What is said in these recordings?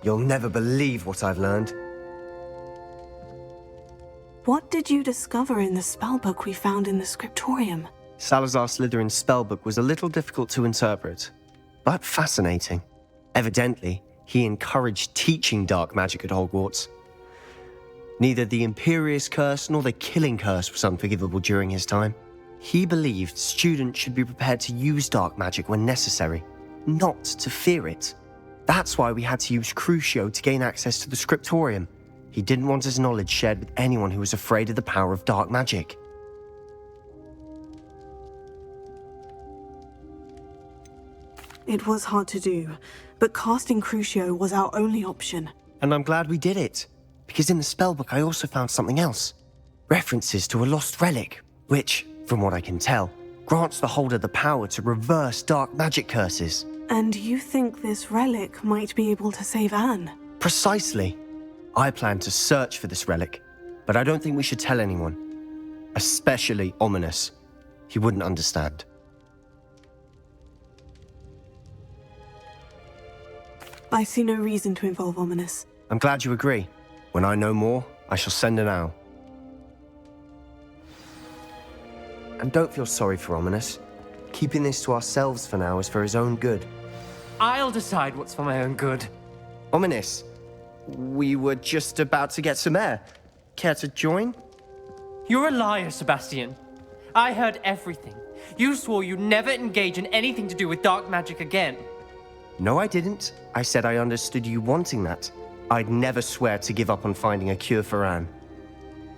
You'll never believe what I've learned. What did you discover in the spellbook we found in the scriptorium? Salazar Slytherin's spellbook was a little difficult to interpret, but fascinating. Evidently, he encouraged teaching dark magic at Hogwarts. Neither the Imperious Curse nor the Killing Curse was unforgivable during his time. He believed students should be prepared to use dark magic when necessary, not to fear it. That's why we had to use Crucio to gain access to the scriptorium. He didn't want his knowledge shared with anyone who was afraid of the power of dark magic. It was hard to do, but casting Crucio was our only option. And I'm glad we did it, because in the spellbook I also found something else. References to a lost relic, which, from what I can tell, grants the holder the power to reverse dark magic curses. And you think this relic might be able to save Anne? Precisely. I plan to search for this relic, but I don't think we should tell anyone. Especially Ominous. He wouldn't understand. I see no reason to involve Ominous. I'm glad you agree. When I know more, I shall send an owl. And don't feel sorry for Ominous. Keeping this to ourselves for now is for his own good. I'll decide what's for my own good. Ominous, we were just about to get some air. Care to join? You're a liar, Sebastian. I heard everything. You swore you'd never engage in anything to do with dark magic again. No, I didn't. I said I understood you wanting that. I'd never swear to give up on finding a cure for Anne.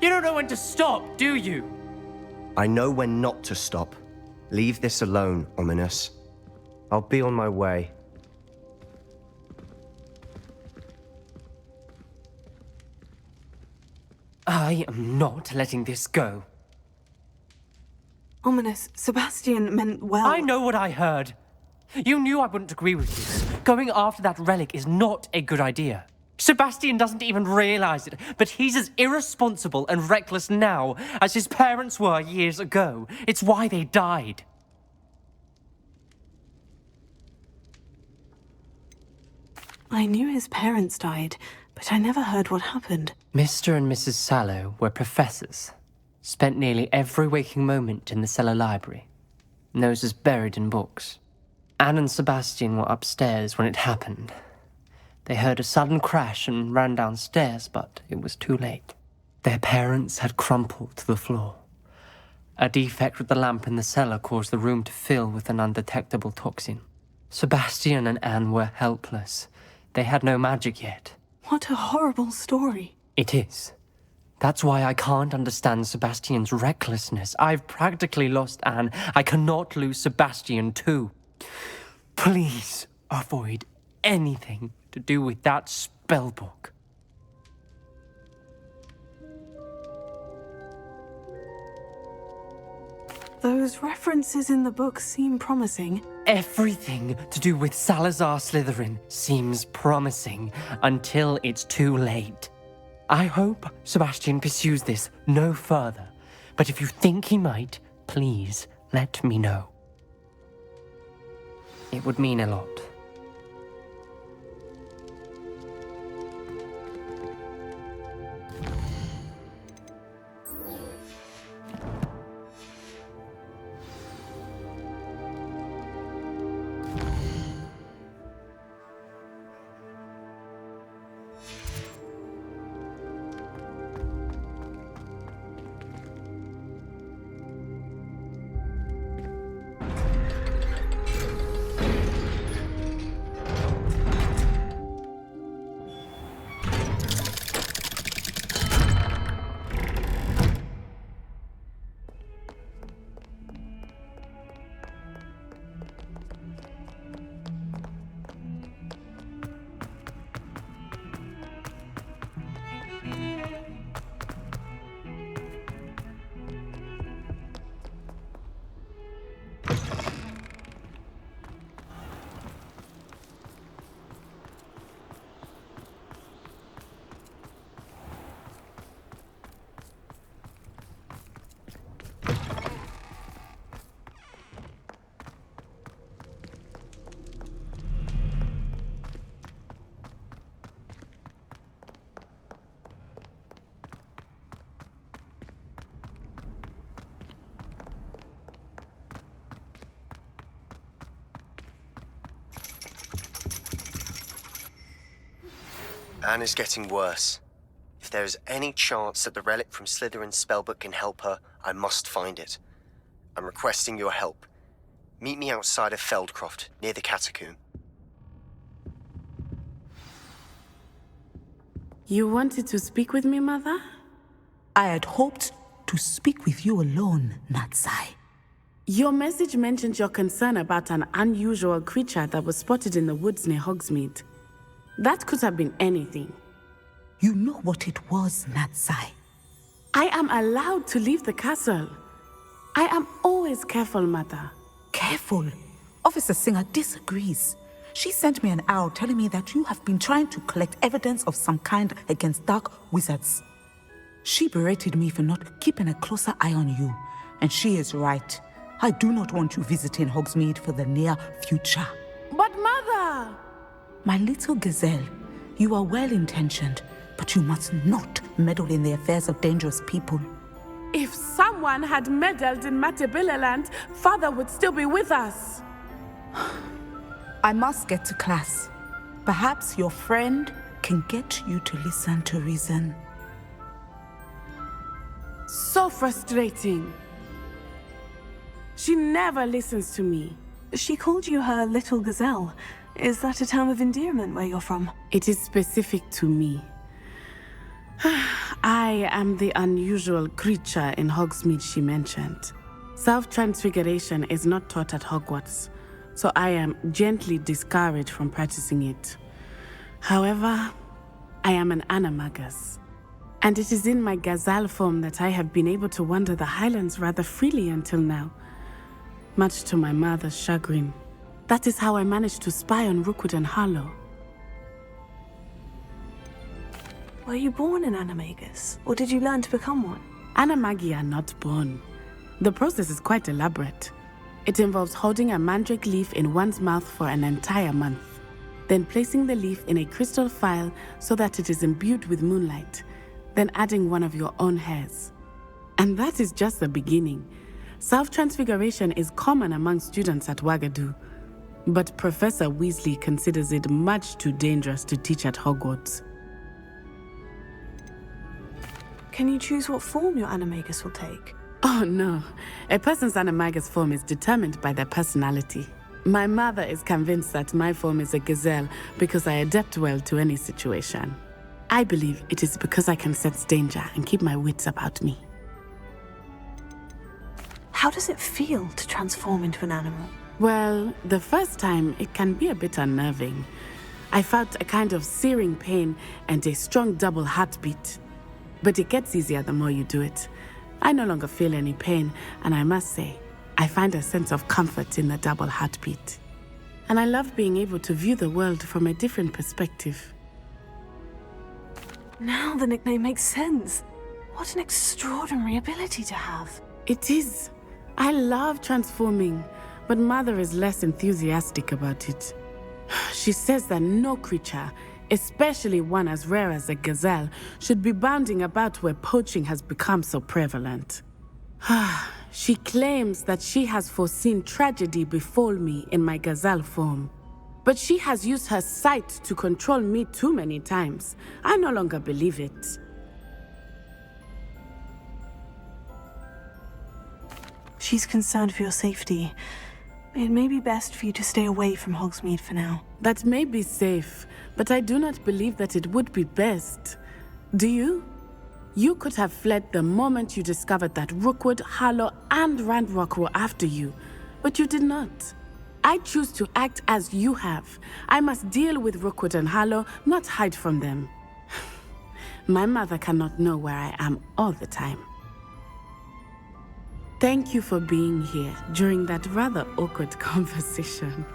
You don't know when to stop, do you? I know when not to stop. Leave this alone, Ominous. I'll be on my way. I am not letting this go. Ominous, Sebastian meant well. I know what I heard. You knew I wouldn't agree with you. Going after that relic is not a good idea. Sebastian doesn't even realize it, but he's as irresponsible and reckless now as his parents were years ago. It's why they died. I knew his parents died, but I never heard what happened. Mr. and Mrs. Sallow were professors. Spent nearly every waking moment in the cellar library. Noses buried in books. Anne and Sebastian were upstairs when it happened. They heard a sudden crash and ran downstairs, but it was too late. Their parents had crumpled to the floor. A defect with the lamp in the cellar caused the room to fill with an undetectable toxin. Sebastian and Anne were helpless. They had no magic yet. What a horrible story. It is. That's why I can't understand Sebastian's recklessness. I've practically lost Anne. I cannot lose Sebastian too. Please avoid anything to do with that spellbook. Those references in the book seem promising. Everything to do with Salazar Slytherin seems promising until it's too late. I hope Sebastian pursues this no further, but if you think he might, please let me know. It would mean a lot. Anna's getting worse. If there is any chance that the relic from Slytherin's spellbook can help her, I must find it. I'm requesting your help. Meet me outside of Feldcroft, near the catacomb. You wanted to speak with me, Mother? I had hoped to speak with you alone, Natsai. Your message mentioned your concern about an unusual creature that was spotted in the woods near Hogsmeade. That could have been anything. You know what it was, Natsai. I am allowed to leave the castle. I am always careful, Mother. Careful. Officer Singer disagrees. She sent me an owl telling me that you have been trying to collect evidence of some kind against dark wizards. She berated me for not keeping a closer eye on you, and she is right. I do not want you visiting Hogsmeade for the near future. But Mother! My little gazelle, you are well-intentioned, but you must not meddle in the affairs of dangerous people. If someone had meddled in Matabeleland, Father would still be with us. I must get to class. Perhaps your friend can get you to listen to reason. So frustrating. She never listens to me. She called you her little gazelle. Is that a term of endearment where you're from? It is specific to me. I am the unusual creature in Hogsmeade she mentioned. Self-transfiguration is not taught at Hogwarts, so I am gently discouraged from practicing it. However, I am an animagus, and it is in my gazelle form that I have been able to wander the Highlands rather freely until now, much to my mother's chagrin. That is how I managed to spy on Rookwood and Harlow. Were you born an animagus, or did you learn to become one? Animagi are not born. The process is quite elaborate. It involves holding a mandrake leaf in one's mouth for an entire month, then placing the leaf in a crystal phial so that it is imbued with moonlight, then adding one of your own hairs. And that is just the beginning. Self-transfiguration is common among students at Wagadu, but Professor Weasley considers it much too dangerous to teach at Hogwarts. Can you choose what form your animagus will take? Oh no, a person's animagus form is determined by their personality. My mother is convinced that my form is a gazelle because I adapt well to any situation. I believe it is because I can sense danger and keep my wits about me. How does it feel to transform into an animal? Well, the first time it can be a bit unnerving. I felt a kind of searing pain and a strong double heartbeat. But it gets easier the more you do it. I no longer feel any pain, and I must say, I find a sense of comfort in the double heartbeat. And I love being able to view the world from a different perspective. Now the nickname makes sense. What an extraordinary ability to have. It is. I love transforming, but Mother is less enthusiastic about it. She says that no creature, especially one as rare as a gazelle, should be bounding about where poaching has become so prevalent. She claims that she has foreseen tragedy befall me in my gazelle form. But she has used her sight to control me too many times. I no longer believe it. She's concerned for your safety. It may be best for you to stay away from Hogsmeade for now. That may be safe, but I do not believe that it would be best. Do you? You could have fled the moment you discovered that Rookwood, Harlow, and Ranrock were after you, but you did not. I choose to act as you have. I must deal with Rookwood and Harlow, not hide from them. My mother cannot know where I am all the time. Thank you for being here during that rather awkward conversation.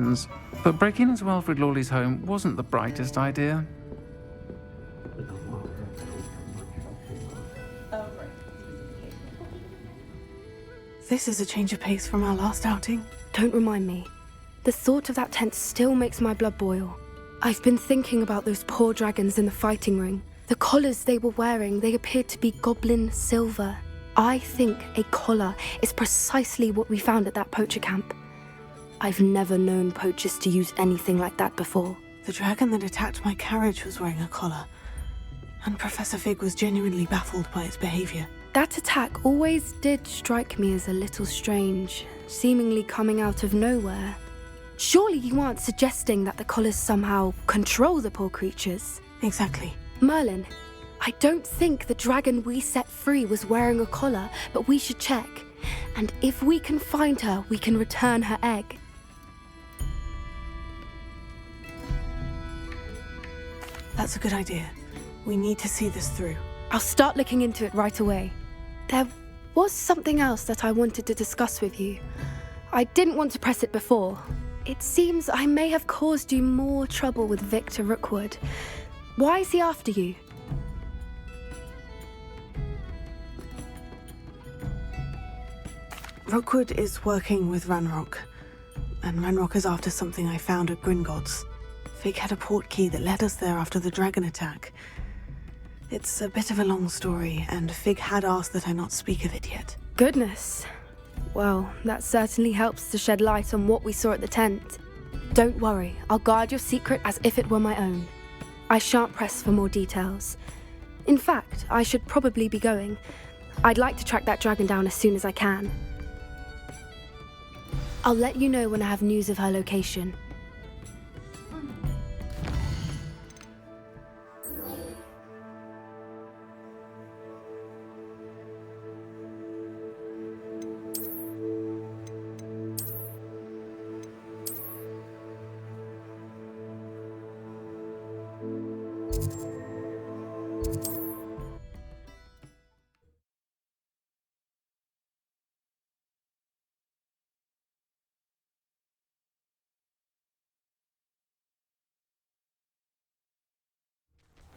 reasons, but breaking into Wilfred Lawley's home wasn't the brightest idea. This is a change of pace from our last outing. Don't remind me. The thought of that tent still makes my blood boil. I've been thinking about those poor dragons in the fighting ring. The collars they were wearing, they appeared to be goblin silver. I think a collar is precisely what we found at that poacher camp. I've never known poachers to use anything like that before. The dragon that attacked my carriage was wearing a collar, and Professor Fig was genuinely baffled by its behavior. That attack always did strike me as a little strange, seemingly coming out of nowhere. Surely you aren't suggesting that the collars somehow control the poor creatures? Exactly. Merlin, I don't think the dragon we set free was wearing a collar, but we should check. And if we can find her, we can return her egg. That's a good idea. We need to see this through. I'll start looking into it right away. There was something else that I wanted to discuss with you. I didn't want to press it before. It seems I may have caused you more trouble with Victor Rookwood. Why is he after you? Rookwood is working with Ranrock, and Ranrock is after something I found at Gringotts. Fig had a portkey that led us there after the dragon attack. It's a bit of a long story, and Fig had asked that I not speak of it yet. Goodness. Well, that certainly helps to shed light on what we saw at the tent. Don't worry, I'll guard your secret as if it were my own. I shan't press for more details. In fact, I should probably be going. I'd like to track that dragon down as soon as I can. I'll let you know when I have news of her location.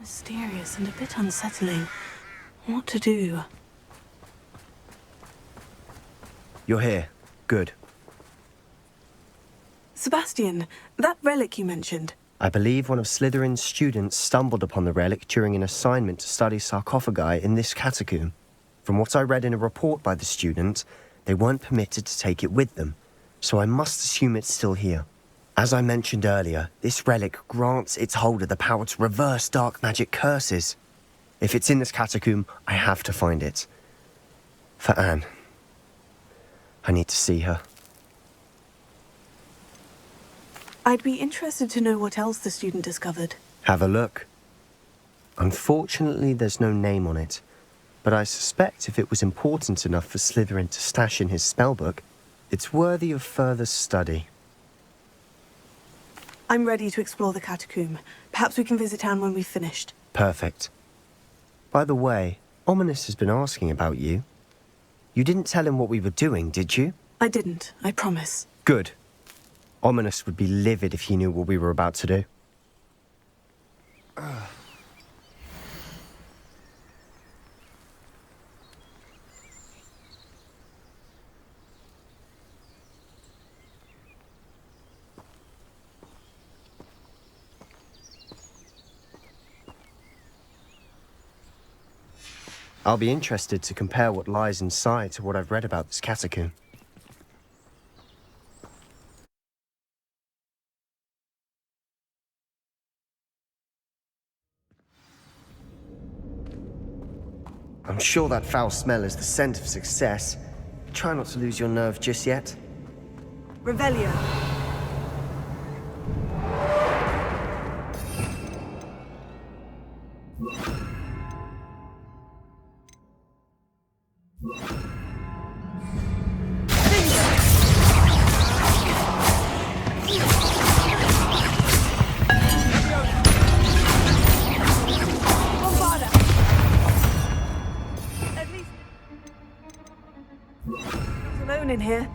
Mysterious and a bit unsettling. What to do? You're here. Good. Sebastian, that relic you mentioned. I believe one of Slytherin's students stumbled upon the relic during an assignment to study sarcophagi in this catacomb. From what I read in a report by the student, they weren't permitted to take it with them, so I must assume it's still here. As I mentioned earlier, this relic grants its holder the power to reverse dark magic curses. If it's in this catacomb, I have to find it. For Anne. I need to see her. I'd be interested to know what else the student discovered. Have a look. Unfortunately, there's no name on it, but I suspect if it was important enough for Slytherin to stash in his spellbook, it's worthy of further study. I'm ready to explore the catacomb. Perhaps we can visit Anne when we've finished. Perfect. By the way, Ominous has been asking about you. You didn't tell him what we were doing, did you? I didn't, I promise. Good. Ominous would be livid if he knew what we were about to do. I'll be interested to compare what lies inside to what I've read about this catacomb. I'm sure that foul smell is the scent of success. Try not to lose your nerve just yet. Revelio. In here.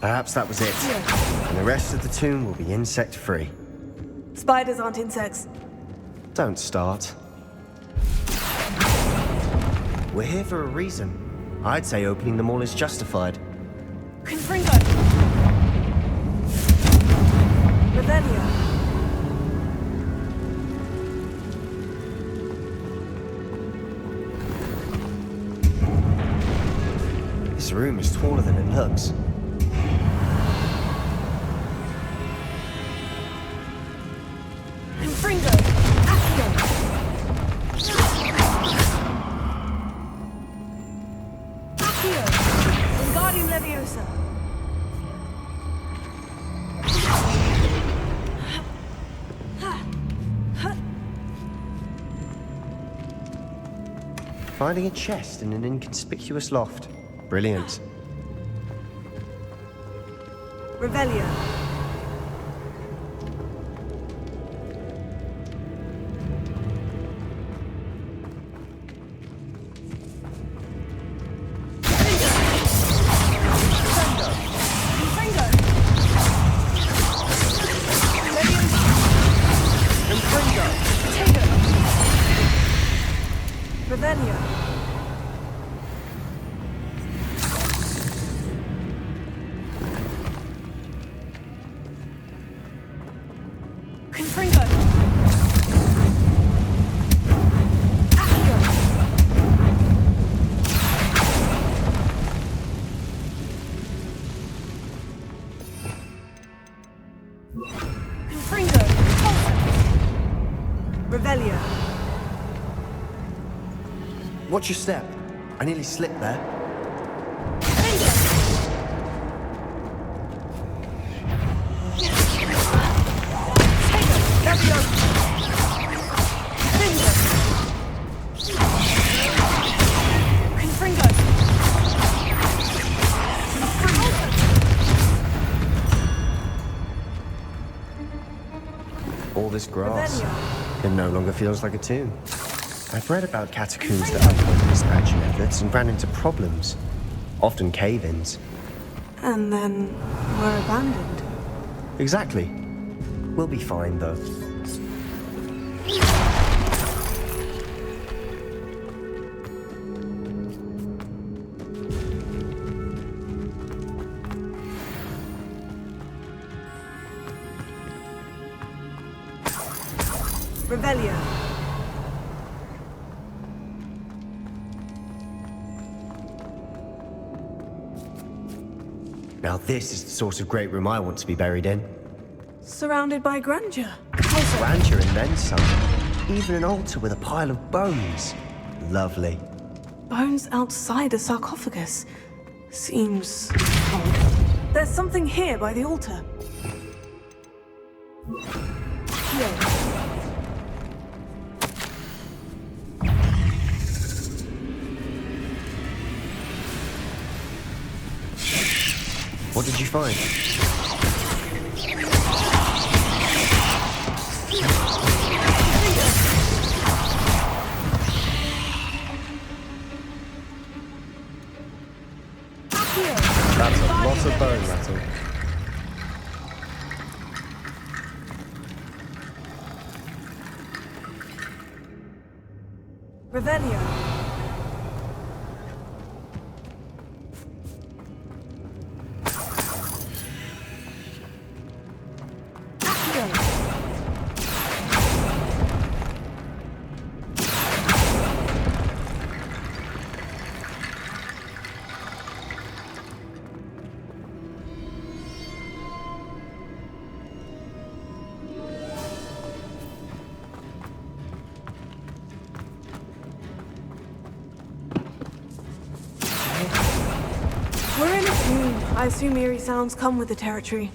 Perhaps that was it. And the rest of the tomb will be insect-free. Spiders aren't insects. Don't start. We're here for a reason. I'd say opening them all is justified. Confringo! Revelio! This room is taller than it looks. Confringo! Accio! Accio! Wingardium Leviosa! Finding a chest in an inconspicuous loft. Brilliant. Revelio! Revelio! Confringo! Accio! Confringo! Revelio! Watch your step. I nearly slipped there. All this grass. It no longer feels like a tomb. I've read about catacombs that underwent expansion efforts and ran into problems. Often cave-ins. And then were abandoned. Exactly. We'll be fine, though. Revelio! Now this is the sort of great room I want to be buried in. Surrounded by grandeur. Grandeur and then some. Even an altar with a pile of bones. Lovely. Bones outside a sarcophagus. Seems odd. There's something here by the altar. Here. What did you find? That's a lot of bone rattle. Revelio. We're in a tomb. I assume eerie sounds come with the territory.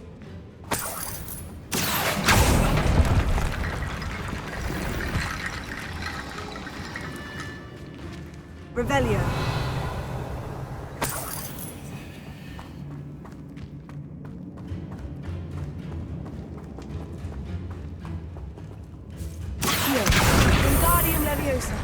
Revelio. Wingardium Leviosa.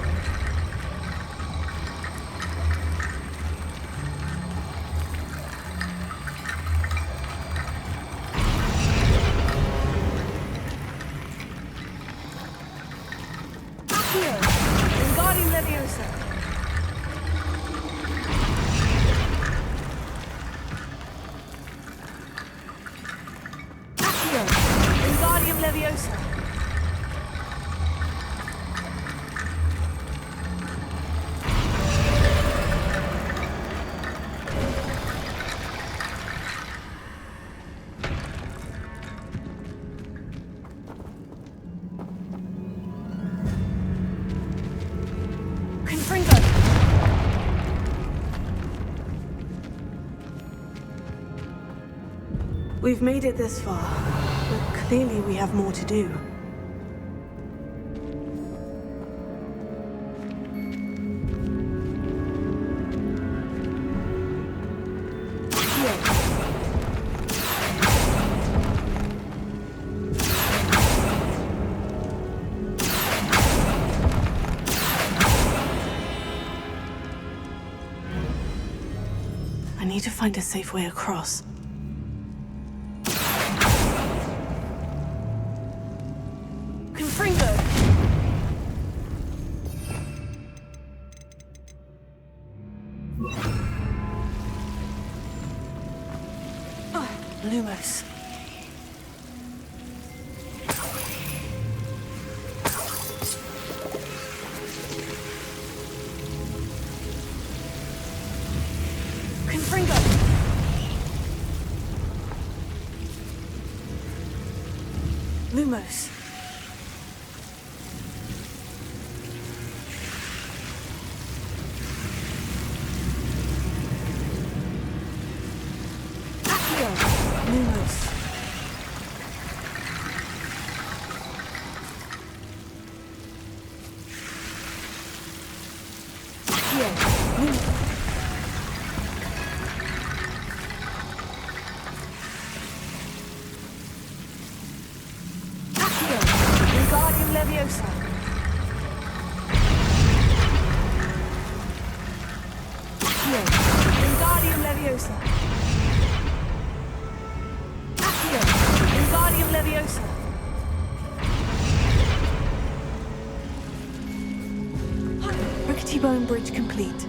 We've made it this far, but clearly we have more to do. I need to find a safe way across. Confringo! Lumos. Confringo! Lumos. Lumos. Wingardium Leviosa. Wingardium Leviosa. Wingardium Leviosa. Rickety Bone Bridge complete.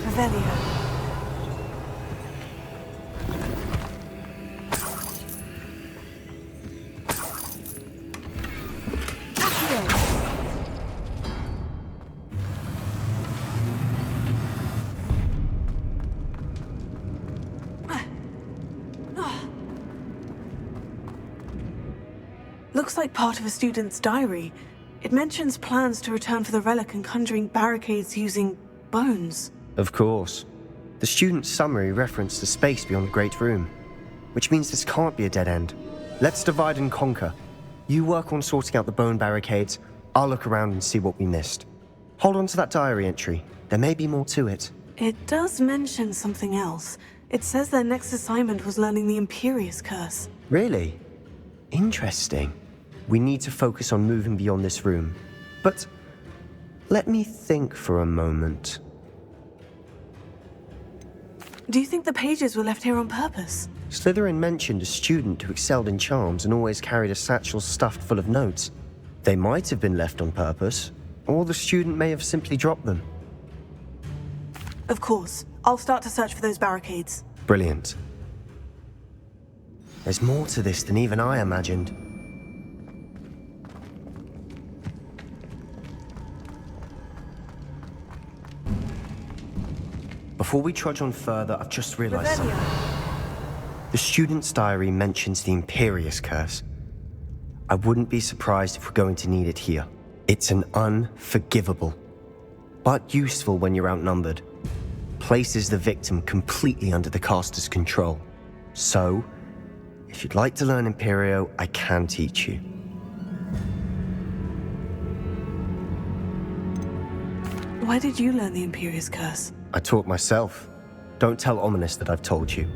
Revelio. Looks like part of a student's diary. It mentions plans to return for the relic and conjuring barricades using bones. Of course. The student's summary referenced the space beyond the Great Room, which means this can't be a dead end. Let's divide and conquer. You work on sorting out the bone barricades, I'll look around and see what we missed. Hold on to that diary entry. There may be more to it. It does mention something else. It says their next assignment was learning the Imperious Curse. Really? Interesting. We need to focus on moving beyond this room. But let me think for a moment. Do you think the pages were left here on purpose? Slytherin mentioned a student who excelled in charms and always carried a satchel stuffed full of notes. They might have been left on purpose, or the student may have simply dropped them. Of course. I'll start to search for those barricades. Brilliant. There's more to this than even I imagined. Before we trudge on further, I've just realized something. The student's diary mentions the Imperious Curse. I wouldn't be surprised if we're going to need it here. It's an unforgivable, but useful when you're outnumbered. Places the victim completely under the caster's control. So, if you'd like to learn Imperio, I can teach you. Why did you learn the Imperious Curse? I taught myself. Don't tell Ominous that I've told you.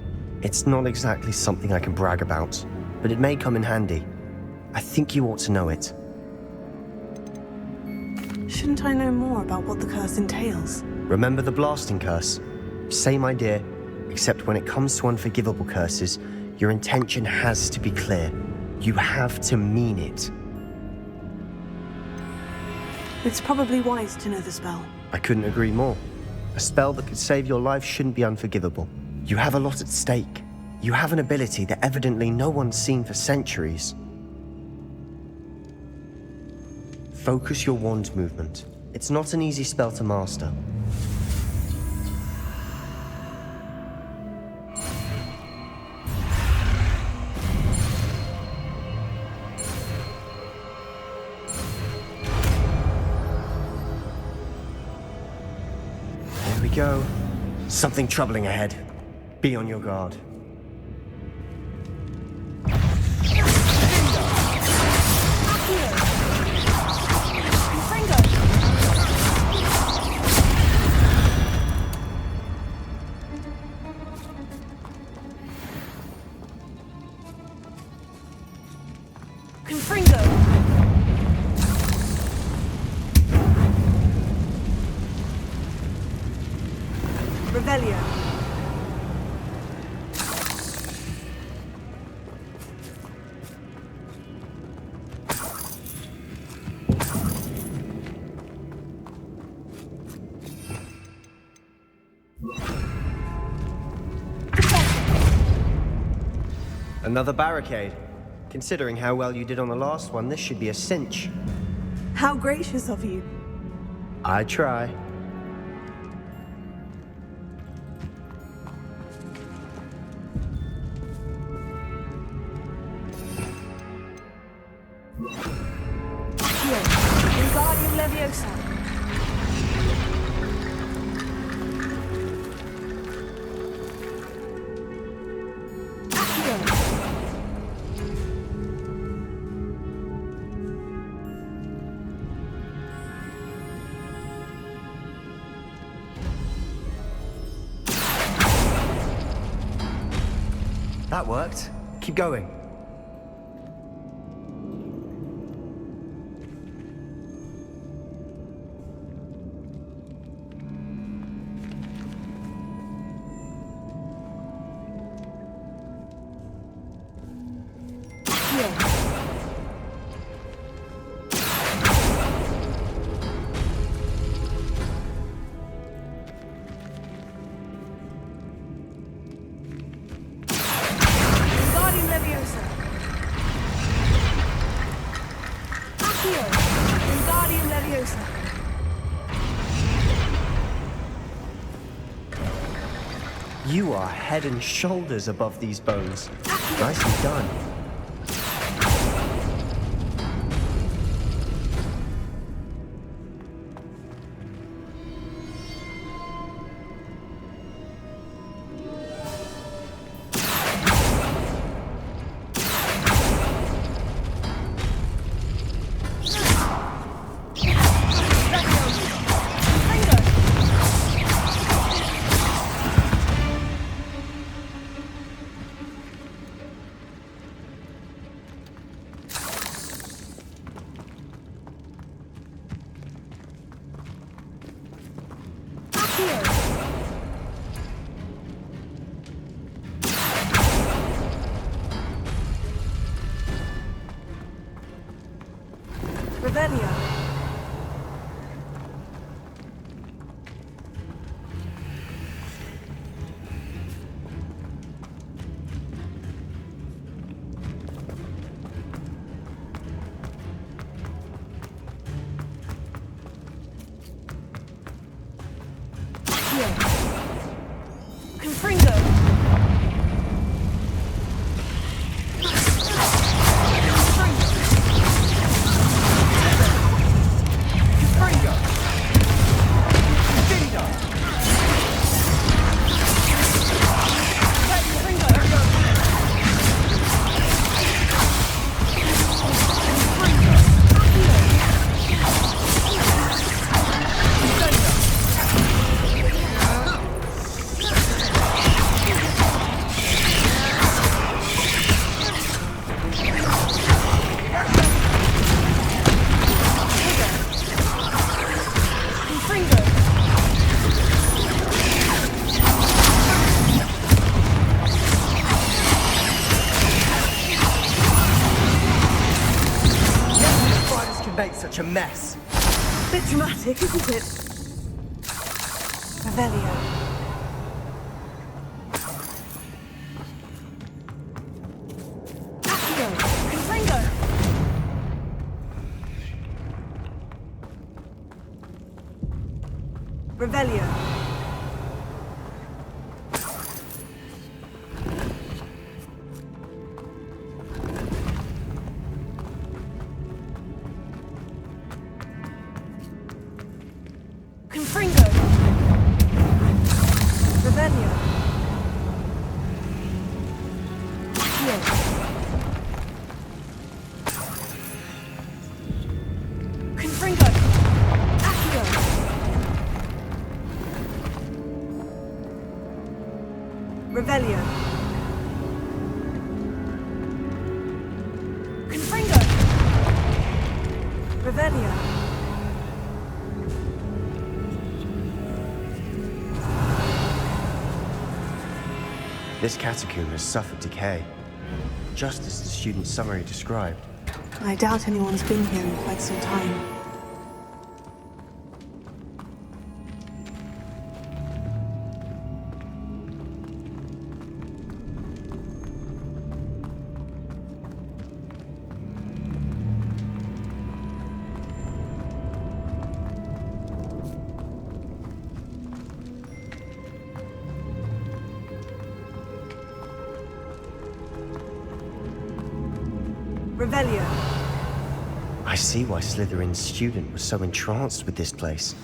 It's not exactly something I can brag about, but it may come in handy. I think you ought to know it. Shouldn't I know more about what the curse entails? Remember the blasting curse? Same idea, except when it comes to unforgivable curses, your intention has to be clear. You have to mean it. It's probably wise to know the spell. I couldn't agree more. A spell that could save your life shouldn't be unforgivable. You have a lot at stake. You have an ability that evidently no one's seen for centuries. Focus your wand movement. It's not an easy spell to master. There we go. Something troubling ahead. Be on your guard. Another barricade. Considering how well you did on the last one, this should be a cinch. How gracious of you. I try. Wingardium Leviosa. That worked. Keep going. You are head and shoulders above these bones. Nicely done. Make such a mess. Bit dramatic, isn't it? Revelio. Accio. Confringo. Revelio. Confringo. Revelio. Accio. Confringo. Accio. Revelio. Confringo. Revelio. This catacomb has suffered decay, just as the student's summary described. I doubt anyone's been here in quite some time. Revelio. I see why Slytherin's student was so entranced with this place.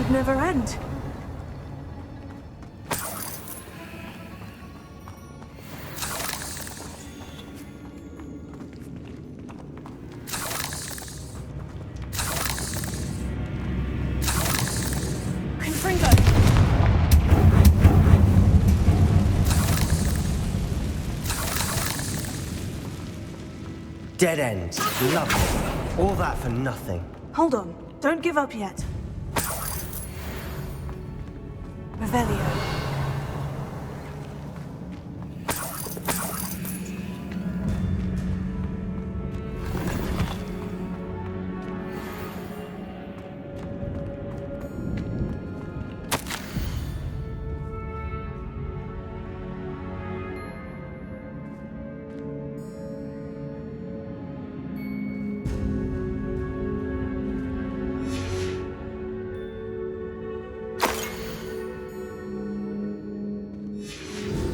Never end. Confringo. Dead end. Lovely. All that for nothing. Hold on. Don't give up yet. Revelio.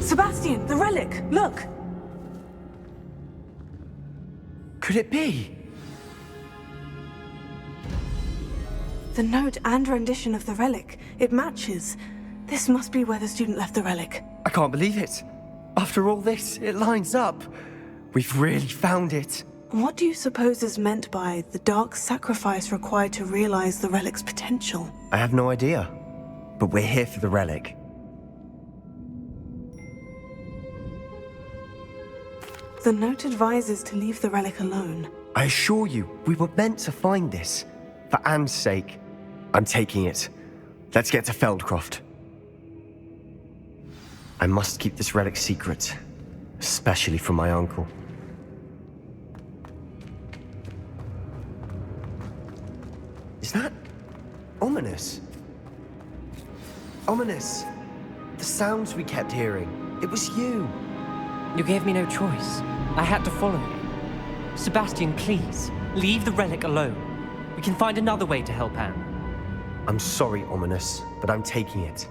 Sebastian, the relic! Look! Could it be? The note and rendition of the relic. It matches. This must be where the student left the relic. I can't believe it. After all this, it lines up. We've really found it. What do you suppose is meant by the dark sacrifice required to realize the relic's potential? I have no idea. But we're here for the relic. The note advises to leave the relic alone. I assure you, we were meant to find this. For Anne's sake. I'm taking it. Let's get to Feldcroft. I must keep this relic secret. Especially from my uncle. Ominous. Ominous! The sounds we kept hearing. It was you. You gave me no choice. I had to follow you. Sebastian, please, leave the relic alone. We can find another way to help Anne. I'm sorry, Ominous, but I'm taking it.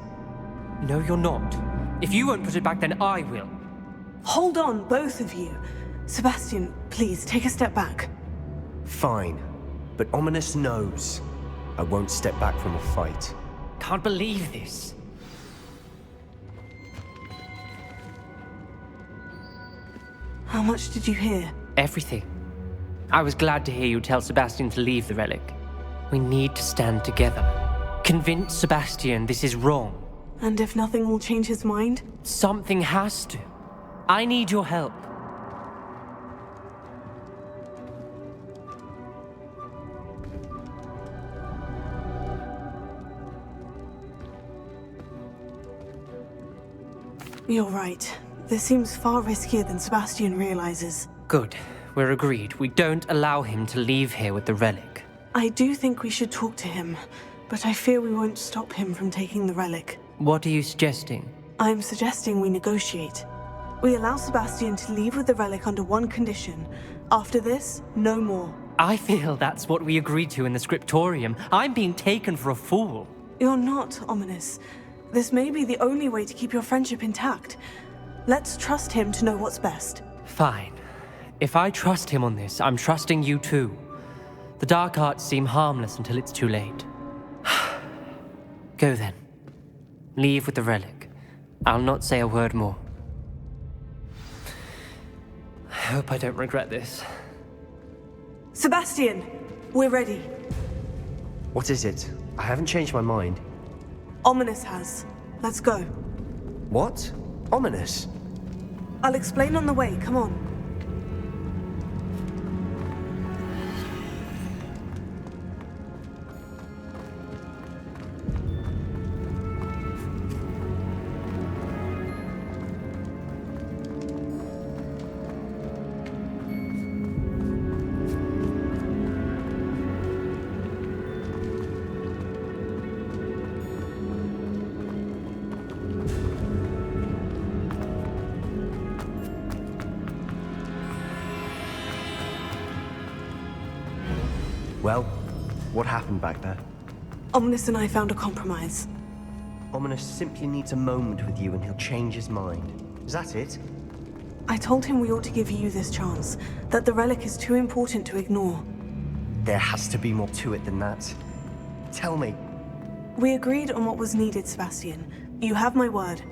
No, you're not. If you won't put it back, then I will. Hold on, both of you. Sebastian, please, take a step back. Fine, but Ominous knows I won't step back from a fight. Can't believe this. How much did you hear? Everything. I was glad to hear you tell Sebastian to leave the relic. We need to stand together. Convince Sebastian this is wrong. And if nothing will change his mind? Something has to. I need your help. You're right. This seems far riskier than Sebastian realizes. Good. We're agreed. We don't allow him to leave here with the relic. I do think we should talk to him, but I fear we won't stop him from taking the relic. What are you suggesting? I'm suggesting we negotiate. We allow Sebastian to leave with the relic under one condition. After this, no more. I feel that's what we agreed to in the scriptorium. I'm being taken for a fool. You're not, Ominous. This may be the only way to keep your friendship intact. Let's trust him to know what's best. Fine. If I trust him on this, I'm trusting you too. The dark arts seem harmless until it's too late. Go then. Leave with the relic. I'll not say a word more. I hope I don't regret this. Sebastian! We're ready. What is it? I haven't changed my mind. Ominous has. Let's go. What? Ominous? I'll explain on the way. Come on. Well, what happened back there? Ominous and I found a compromise. Ominous simply needs a moment with you and he'll change his mind. Is that it? I told him we ought to give you this chance, that the relic is too important to ignore. There has to be more to it than that. Tell me. We agreed on what was needed, Sebastian. You have my word.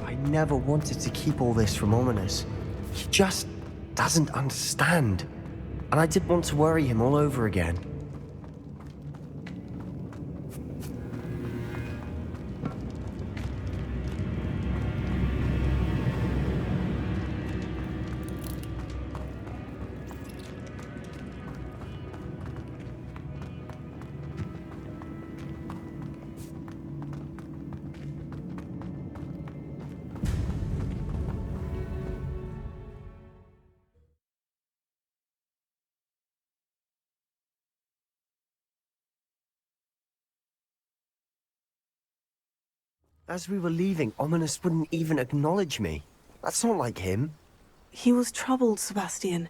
I never wanted to keep all this from Ominous. He just doesn't understand. And I didn't want to worry him all over again. As we were leaving, Ominous wouldn't even acknowledge me. That's not like him. He was troubled, Sebastian.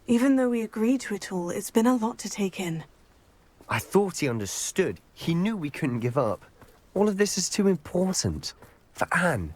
Even though we agreed to it all, it's been a lot to take in. I thought he understood. He knew we couldn't give up. All of this is too important. For Anne.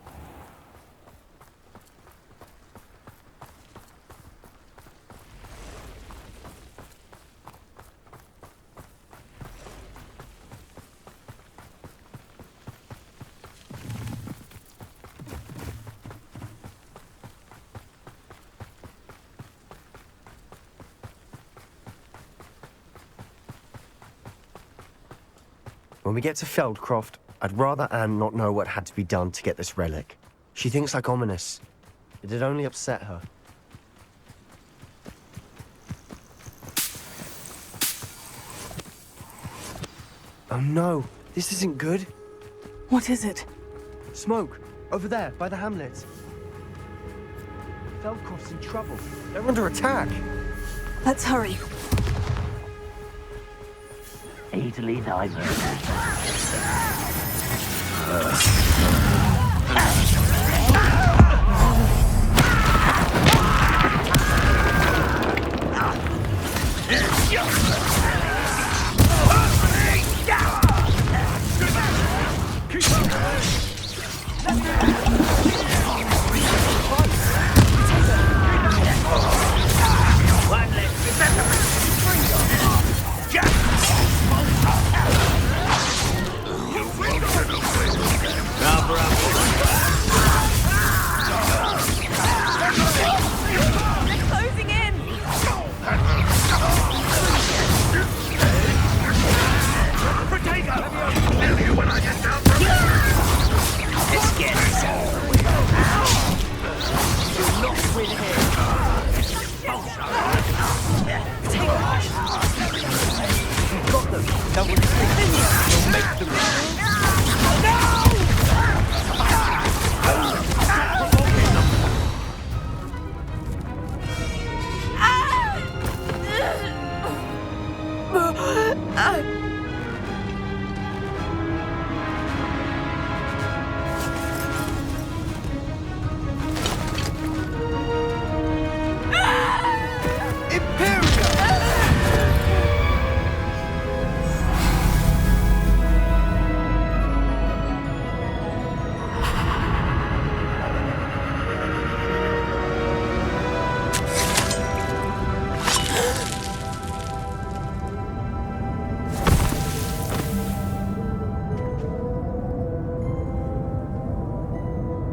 When we get to Feldcroft, I'd rather Anne not know what had to be done to get this relic. She thinks like Ominous. It'd only upset her. Oh no, this isn't good. What is it? Smoke, over there, by the hamlet. Velkov's in trouble. They're under attack. Let's hurry. Easily diverted.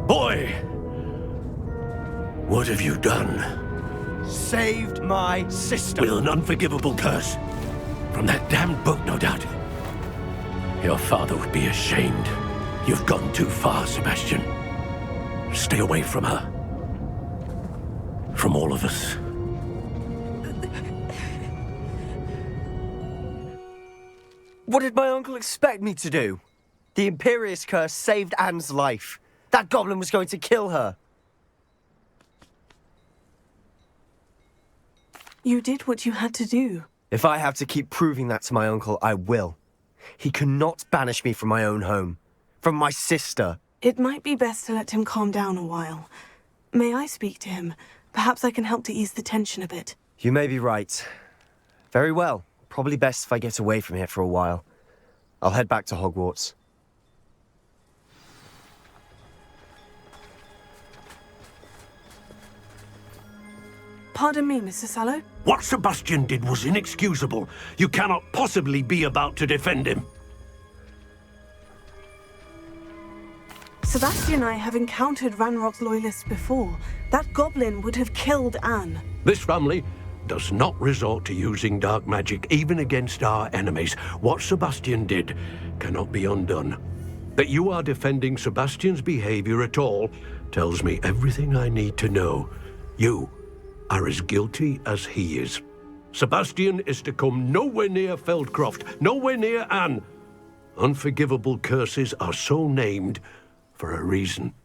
Boy! What have you done? Saved my sister. With an unforgivable curse. From that damned book, no doubt. Your father would be ashamed. You've gone too far, Sebastian. Stay away from her. From all of us. What did my uncle expect me to do? The Imperious curse saved Anne's life. That goblin was going to kill her. You did what you had to do. If I have to keep proving that to my uncle, I will. He cannot banish me from my own home. From my sister. It might be best to let him calm down a while. May I speak to him? Perhaps I can help to ease the tension a bit. You may be right. Very well. Probably best if I get away from here for a while. I'll head back to Hogwarts. Pardon me, Mr. Sallow? What Sebastian did was inexcusable. You cannot possibly be about to defend him. Sebastian and I have encountered Ranrock's loyalists before. That goblin would have killed Anne. This family does not resort to using dark magic even against our enemies. What Sebastian did cannot be undone. That you are defending Sebastian's behavior at all tells me everything I need to know. You are as guilty as he is. Sebastian is to come nowhere near Feldcroft, nowhere near Anne. Unforgivable curses are so named for a reason.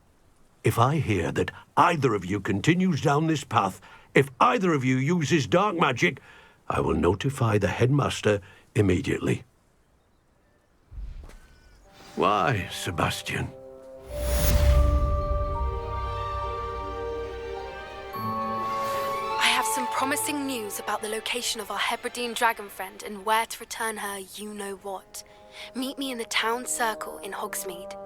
If I hear that either of you continues down this path, if either of you uses dark magic, I will notify the headmaster immediately. Why, Sebastian? I have some promising news about the location of our Hebridean dragon friend and where to return her you-know-what. Meet me in the town circle in Hogsmeade.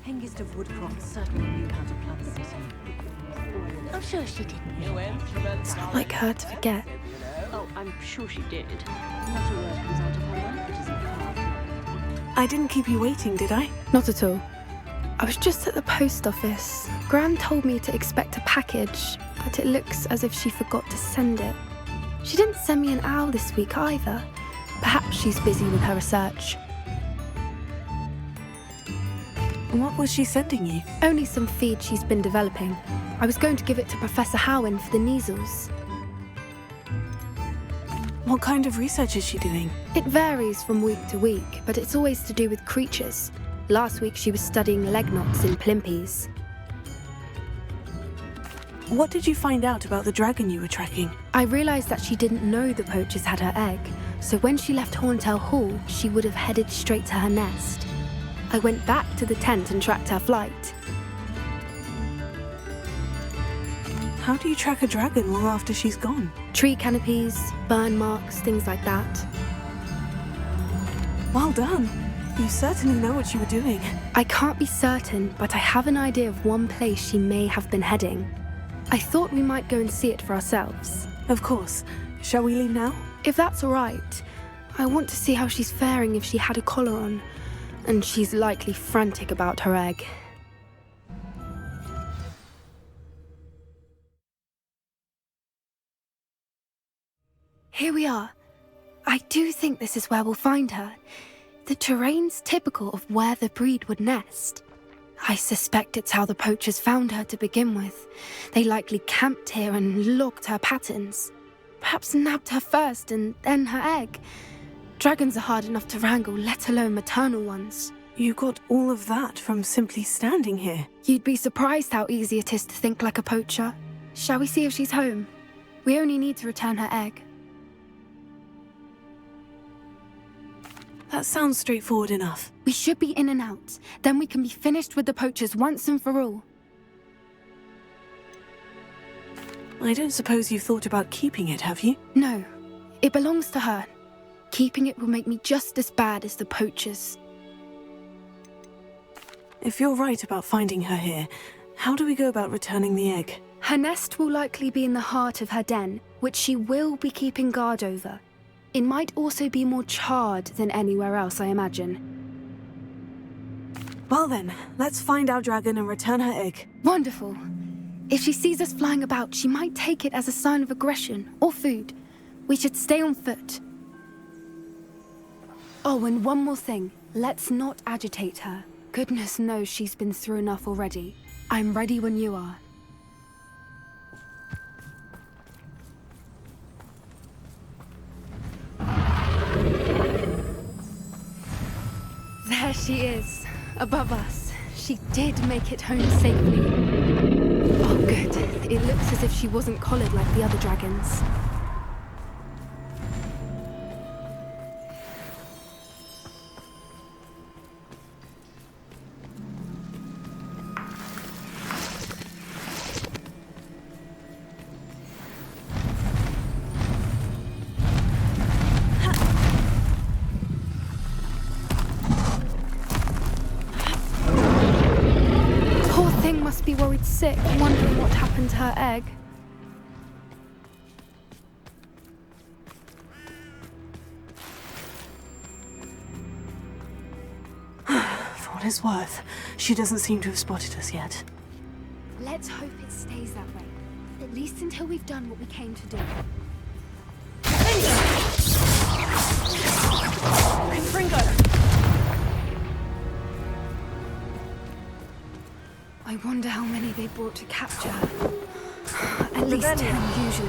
Hengist of Woodcroft certainly knew how to plan the city. I'm sure she didn't. It's not like her to forget. Oh, I'm sure she did. Not a word comes out of her mouth that isn't powerful. I didn't keep you waiting, did I? Not at all. I was just at the post office. Gran told me to expect a package, but it looks as if she forgot to send it. She didn't send me an owl this week either. Perhaps she's busy with her research. What was she sending you? Only some feed she's been developing. I was going to give it to Professor Howen for the measles. What kind of research is she doing? It varies from week to week, but it's always to do with creatures. Last week she was studying leg knots in plimpies. What did you find out about the dragon you were tracking? I realised that she didn't know the poachers had her egg, so when she left Horntail Hall, she would have headed straight to her nest. I went back to the tent and tracked her flight. How do you track a dragon long after she's gone? Tree canopies, burn marks, things like that. Well done. You certainly know what you were doing. I can't be certain, but I have an idea of one place she may have been heading. I thought we might go and see it for ourselves. Of course. Shall we leave now? If that's all right. I want to see how she's faring if she had a collar on. And she's likely frantic about her egg. Here we are. I do think this is where we'll find her. The terrain's typical of where the breed would nest. I suspect it's how the poachers found her to begin with. They likely camped here and logged her patterns. Perhaps nabbed her first and then her egg. Dragons are hard enough to wrangle, let alone maternal ones. You got all of that from simply standing here. You'd be surprised how easy it is to think like a poacher. Shall we see if she's home? We only need to return her egg. That sounds straightforward enough. We should be in and out. Then we can be finished with the poachers once and for all. I don't suppose you've thought about keeping it, have you? No. It belongs to her. Keeping it will make me just as bad as the poachers. If you're right about finding her here, how do we go about returning the egg? Her nest will likely be in the heart of her den, which she will be keeping guard over. It might also be more charred than anywhere else, I imagine. Well then, let's find our dragon and return her egg. Wonderful. If she sees us flying about, she might take it as a sign of aggression or food. We should stay on foot. Oh, and one more thing. Let's not agitate her. Goodness knows she's been through enough already. I'm ready when you are. There she is, above us. She did make it home safely. Oh, good. It looks as if she wasn't collared like the other dragons. Must be worried sick, wondering what happened to her egg. For what it's worth, she doesn't seem to have spotted us yet. Let's hope it stays that way. At least until we've done what we came to do. Confringo! I wonder how many they brought to capture her. At least 10, usually.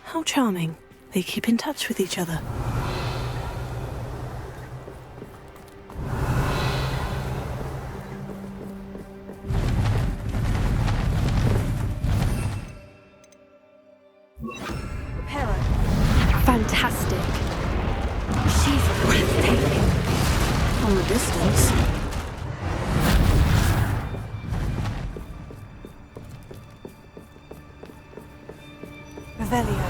How charming. They keep in touch with each other. Fantastic. She's breathtaking. From a distance. Revelio.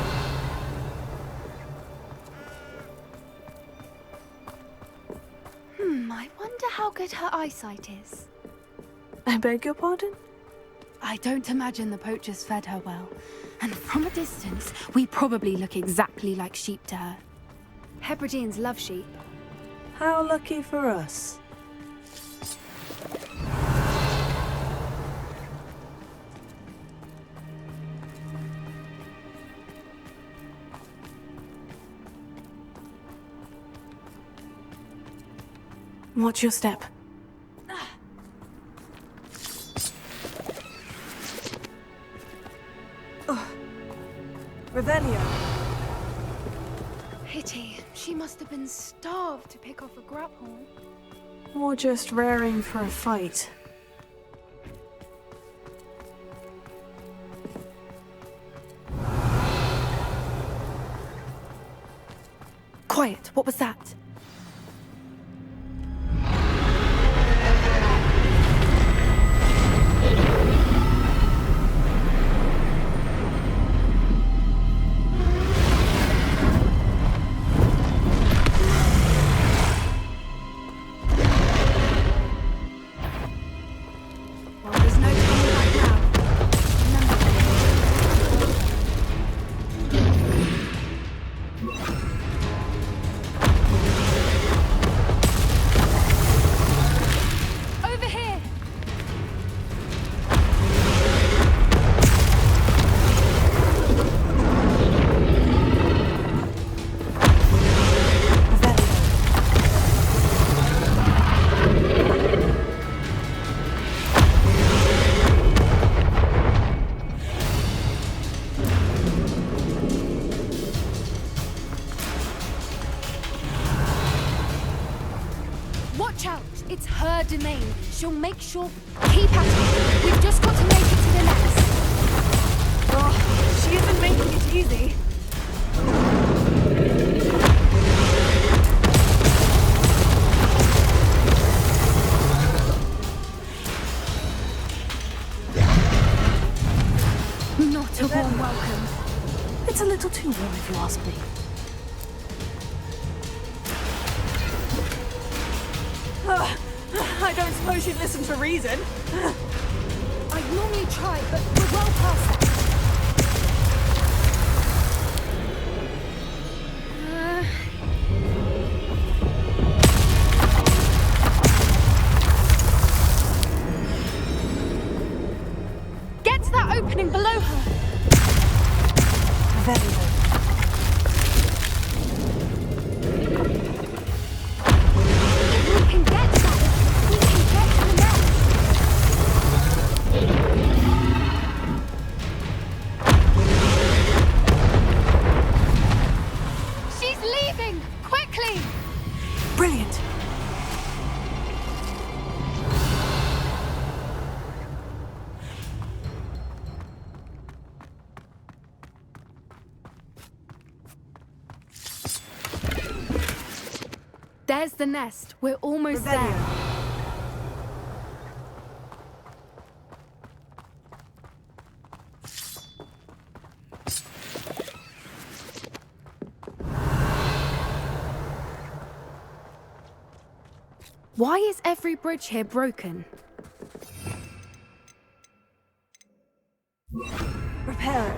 good her eyesight is? I beg your pardon? I don't imagine the poachers fed her well. And from a distance, we probably look exactly like sheep to her. Hebrideans love sheep. How lucky for us. Watch your step. Revelio. Pity. She must have been starved to pick off a grapple. Or just raring for a fight. Quiet. What was that? It's her domain. She'll make sure... Keep at it. We've just got to make it to the next. Oh, she isn't making it easy. Not a warm welcome. It's a little too warm if you ask me. I don't suppose you'd listen to reason. I'd normally try, but we're well past that. Get to that opening below her. Very low. Brilliant. There's the nest. We're almost there. Why is every bridge here broken? Repair it.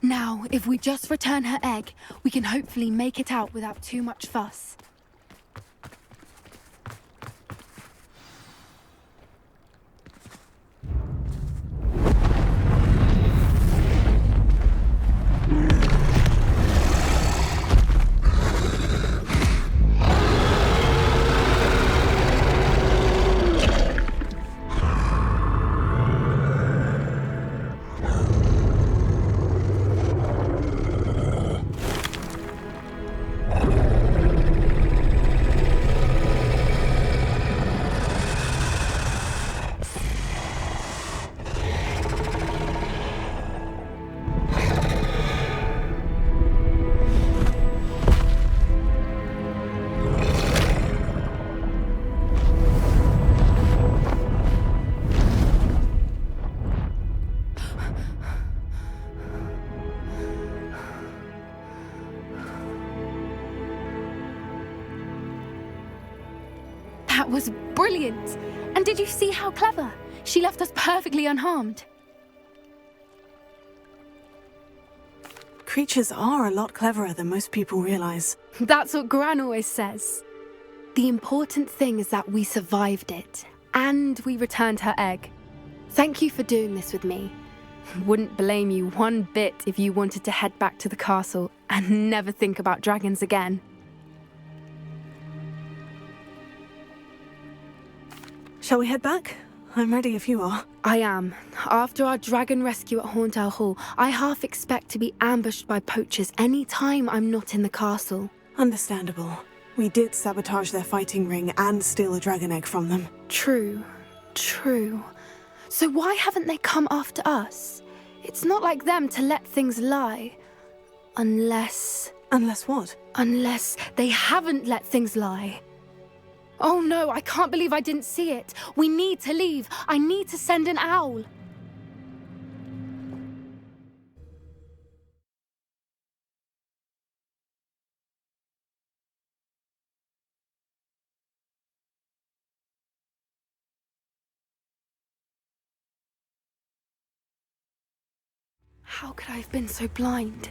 Now, if we just return her egg, we can hopefully make it out without too much fuss. That was brilliant! And did you see how clever? She left us perfectly unharmed. Creatures are a lot cleverer than most people realize. That's what Gran always says. The important thing is that we survived it, and we returned her egg. Thank you for doing this with me. Wouldn't blame you one bit if you wanted to head back to the castle and never think about dragons again. Shall we head back? I'm ready if you are. I am. After our dragon rescue at Horndale Hall, I half expect to be ambushed by poachers any time I'm not in the castle. Understandable. We did sabotage their fighting ring and steal a dragon egg from them. True. So why haven't they come after us? It's not like them to let things lie. Unless... Unless what? Unless they haven't let things lie. Oh no, I can't believe I didn't see it. We need to leave. I need to send an owl. How could I have been so blind?